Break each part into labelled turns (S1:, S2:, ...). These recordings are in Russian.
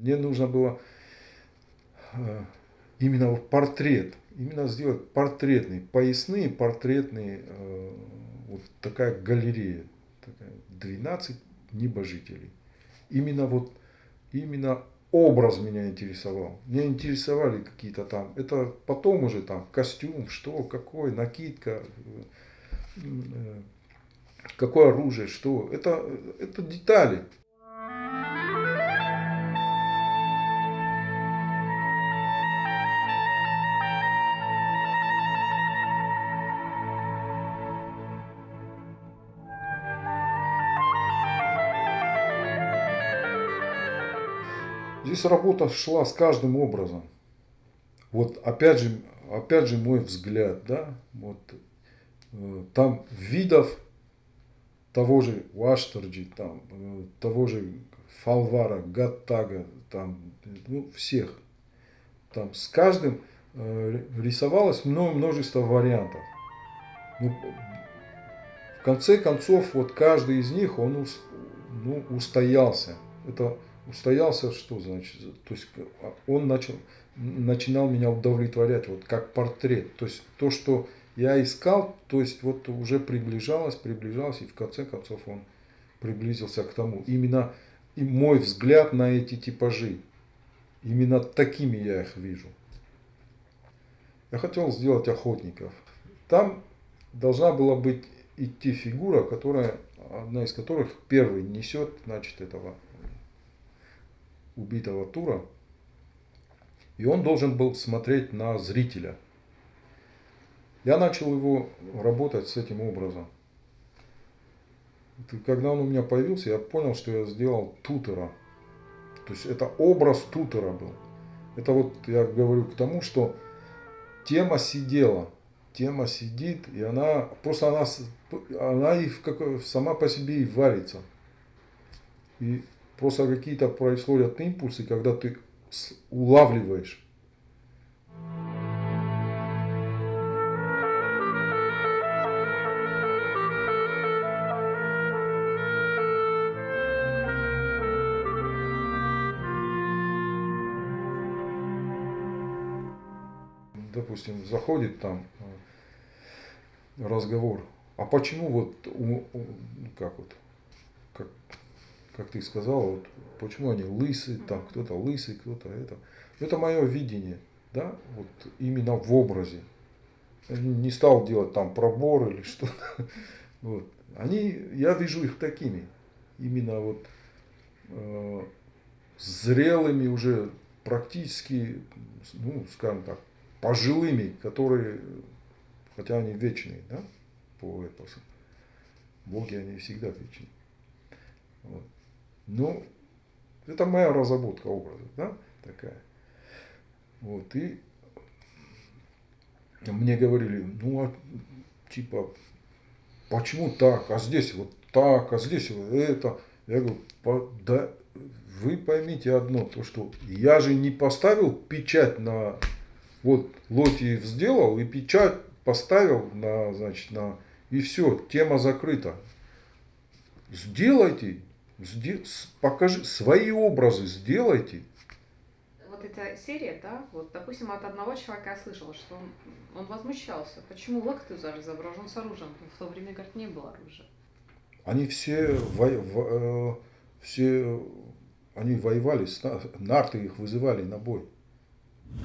S1: Мне нужно было именно вот портрет, именно сделать портретный, поясные портретные, вот такая галерея, такая, 12 небожителей. Именно вот, именно образ меня интересовал. Меня интересовали какие-то там, это потом уже там костюм, что, какой, накидка, какое оружие, что. Это детали. Здесь работа шла с каждым образом. Вот опять же мой взгляд, да, вот там видов того же Ваштарджи, там, того же Фалвара, Гаттага, там, ну, всех. Там с каждым рисовалось множество вариантов. Ну, в конце концов, вот каждый из них, он ну, устоялся. Это устоялся, что значит? То есть он начинал меня удовлетворять, вот как портрет. То есть то, что я искал, то есть вот уже приближалось, и в конце концов он приблизился к тому. Именно и мой взгляд на эти типажи, именно такими я их вижу. Я хотел сделать охотников. Там должна была быть идти фигура, которая, одна из которых первый несет, значит, этого убитого тура. И он должен был смотреть на зрителя. Я начал его работать с этим образом. И когда он у меня появился, я понял, что я сделал тутора. То есть это образ тутора был. Это вот я говорю к тому, что тема сидела. Тема сидит, и она просто она и сама по себе и варится. И просто какие-то происходят импульсы, когда ты улавливаешь. Допустим, заходит там разговор. А почему вот, как вот, как, как ты сказал, вот, почему они лысые, там кто-то лысый, кто-то это. Это мое видение, да, вот именно в образе. Я не стал делать там пробор или что-то. Вот. Я вижу их такими, именно вот зрелыми уже практически, ну, скажем так, пожилыми, которые, хотя они вечные, да, по эпосу. Боги, они всегда вечны. Вот. Ну, это моя разработка образа, да, такая. Вот, и мне говорили, ну, а, типа, почему так, а здесь вот так, а здесь вот это. Я говорю, да, вы поймите одно, то что я же не поставил печать на, вот Лотиев сделал и печать поставил на, значит, на, и все, тема закрыта. Сделайте, покажи свои образы, сделайте.
S2: Вот эта серия, да, вот, допустим, от одного человека я слышала, что он возмущался. Почему Лактузар изображен с оружием? В то время, говорит, не было оружия.
S1: Они все они воевали, нарты их вызывали на бой.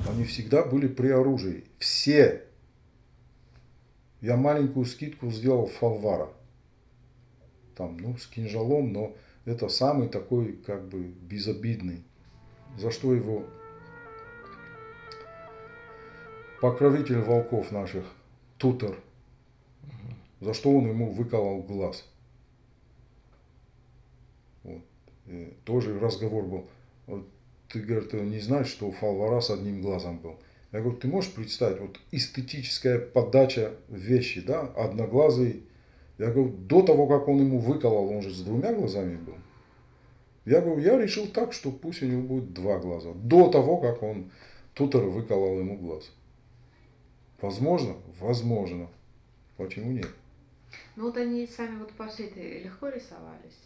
S1: Они всегда были при оружии. Все. Я маленькую скидку сделал Фалвара. Там, ну, с кинжалом, но это самый такой, как бы, безобидный. За что его покровитель волков наших, Тутор, за что он ему выколол глаз. Вот. И тоже разговор был. Вот ты, говорит, не знаешь, что у Фалвара с одним глазом был. Я говорю, ты можешь представить, вот эстетическая подача вещи, да, одноглазый. Я говорю, до того, как он ему выколол, он же с двумя глазами был. Я говорю, я решил так, что пусть у него будет два глаза. До того, как он Тутор выколол ему глаз. Возможно? Возможно. Почему нет?
S2: Ну вот они сами вот легко рисовались.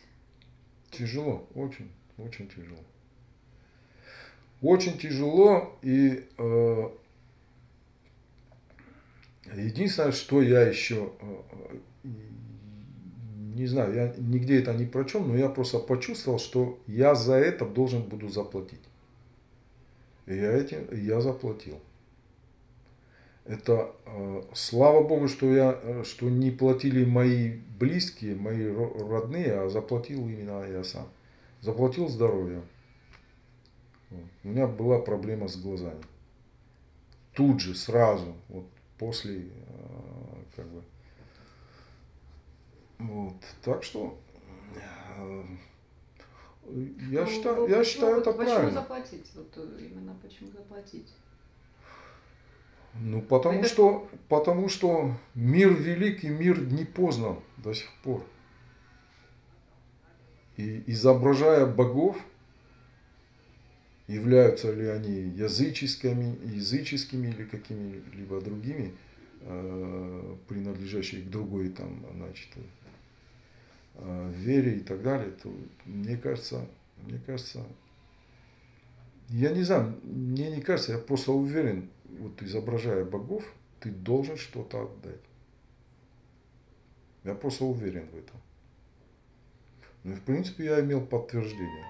S1: Тяжело, очень, очень тяжело. Очень тяжело, и единственное, что я еще, не знаю, я нигде это не прочел, но я просто почувствовал, что я за это должен буду заплатить. И я заплатил. Это, слава Богу, что не платили мои близкие, мои родные, а заплатил именно я сам. Заплатил здоровьем. Вот. У меня была проблема с глазами. Тут же, сразу, вот после, как бы, вот. Так что, я считаю это
S2: Почему
S1: правильно.
S2: заплатить? Вот именно почему заплатить?
S1: Ну,
S2: Это
S1: потому что мир велик и мир не познан до сих пор. И изображая богов, являются ли они языческими или какими-либо другими, принадлежащие к другой там, значит, вере и так далее, то мне кажется, я не знаю, мне не кажется, я просто уверен, вот изображая богов, ты должен что-то отдать. Я просто уверен в этом. Ну и в принципе я имел подтверждение.